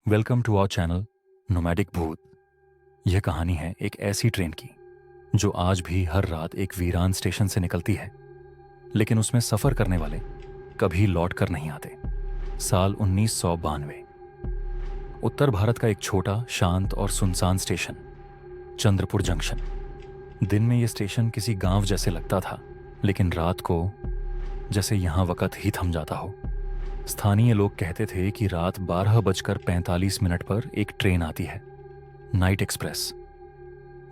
Welcome to our channel nomadic Bhoot. यह कहानी है एक ऐसी ट्रेन की जो आज भी हर रात एक वीरान स्टेशन से निकलती है, लेकिन उसमें सफर करने वाले कभी लौट कर नहीं आते। साल 1992। उत्तर भारत का एक छोटा, शांत और सुनसान स्टेशन, चंद्रपुर जंक्शन। दिन में यह स्टेशन किसी गांव जैसे लगता था, लेकिन रात को जैसे यहां वक्त ही थम जाता हो। स्थानीय लोग कहते थे कि रात 12:45 पर एक ट्रेन आती है, नाइट एक्सप्रेस।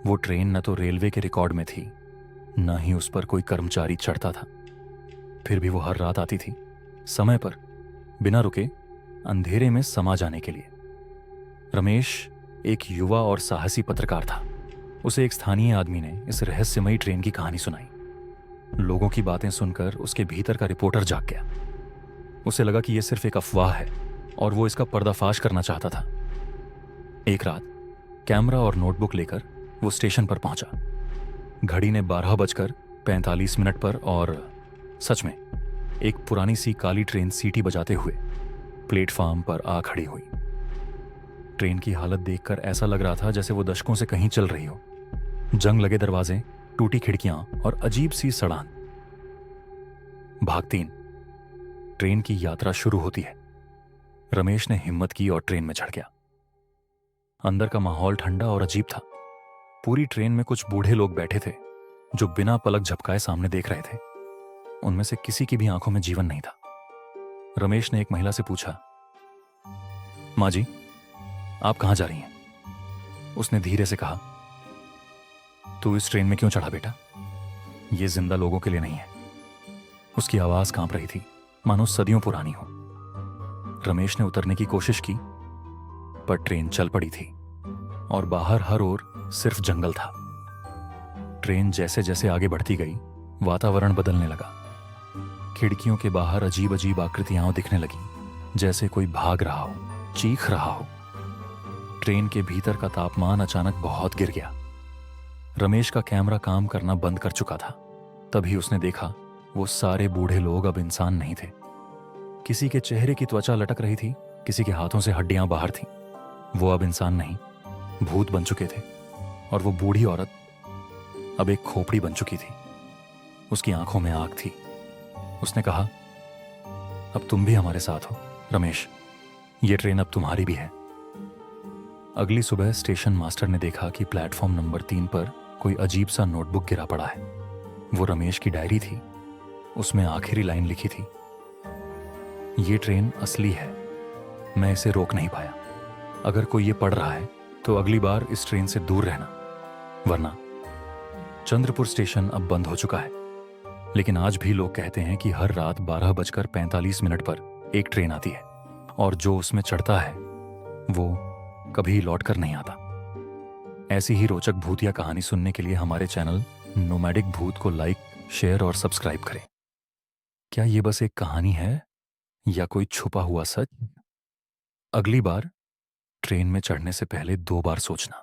वो ट्रेन न तो रेलवे के रिकॉर्ड में थी, न ही उस पर कोई कर्मचारी चढ़ता था। फिर भी वो हर रात आती थी, समय पर, बिना रुके, अंधेरे में समा जाने के लिए। रमेश एक युवा और साहसी पत्रकार था। उसे एक स्थानीय आदमी ने इस रहस्यमयी ट्रेन की कहानी सुनाई। लोगों की बातें सुनकर उसके भीतर का रिपोर्टर जाग गया। उसे लगा कि यह सिर्फ एक अफवाह है और वो इसका पर्दाफाश करना चाहता था। एक रात कैमरा और नोटबुक लेकर वो स्टेशन पर पहुंचा। घड़ी ने 12:45 पर और सच में एक पुरानी सी काली ट्रेन सीटी बजाते हुए प्लेटफार्म पर आ खड़ी हुई। ट्रेन की हालत देखकर ऐसा लग रहा था जैसे वो दशकों से कहीं चल रही हो। जंग लगे दरवाजे, टूटी खिड़कियां और अजीब सी सड़ान। भाग 3। ट्रेन की यात्रा शुरू होती है। रमेश ने हिम्मत की और ट्रेन में चढ़ गया। अंदर का माहौल ठंडा और अजीब था। पूरी ट्रेन में कुछ बूढ़े लोग बैठे थे जो बिना पलक झपकाए सामने देख रहे थे। उनमें से किसी की भी आंखों में जीवन नहीं था। रमेश ने एक महिला से पूछा, माँ जी, आप कहां जा रही हैं? उसने धीरे से कहा, तू इस ट्रेन में क्यों चढ़ा बेटा? ये जिंदा लोगों के लिए नहीं है। उसकी आवाज कांप रही थी, मानो सदियों पुरानी हो। रमेश ने उतरने की कोशिश की, पर ट्रेन चल पड़ी थी और बाहर हर ओर सिर्फ जंगल था। ट्रेन जैसे जैसे आगे बढ़ती गई, वातावरण बदलने लगा। खिड़कियों के बाहर अजीब अजीब आकृतियां दिखने लगी, जैसे कोई भाग रहा हो, चीख रहा हो। ट्रेन के भीतर का तापमान अचानक बहुत गिर गया। रमेश का कैमरा काम करना बंद कर चुका था। तभी उसने देखा, वो सारे बूढ़े लोग अब इंसान नहीं थे। किसी के चेहरे की त्वचा लटक रही थी, किसी के हाथों से हड्डियां बाहर थीं। वो अब इंसान नहीं, भूत बन चुके थे। और वो बूढ़ी औरत अब एक खोपड़ी बन चुकी थी। उसकी आंखों में आग थी। उसने कहा, अब तुम भी हमारे साथ हो रमेश, ये ट्रेन अब तुम्हारी भी है। अगली सुबह स्टेशन मास्टर ने देखा कि प्लेटफॉर्म नंबर 3 पर कोई अजीब सा नोटबुक गिरा पड़ा है। वो रमेश की डायरी थी। उसमें आखिरी लाइन लिखी थी, ये ट्रेन असली है, मैं इसे रोक नहीं पाया। अगर कोई ये पढ़ रहा है तो अगली बार इस ट्रेन से दूर रहना, वरना। चंद्रपुर स्टेशन अब बंद हो चुका है, लेकिन आज भी लोग कहते हैं कि हर रात 12:45 पर एक ट्रेन आती है और जो उसमें चढ़ता है वो कभी लौट कर नहीं आता। ऐसी ही रोचक भूतिया कहानी सुनने के लिए हमारे चैनल नोमैडिक भूत को लाइक, शेयर और सब्सक्राइब करें। क्या ये बस एक कहानी है या कोई छुपा हुआ सच? अगली बार ट्रेन में चढ़ने से पहले 2 बार सोचना।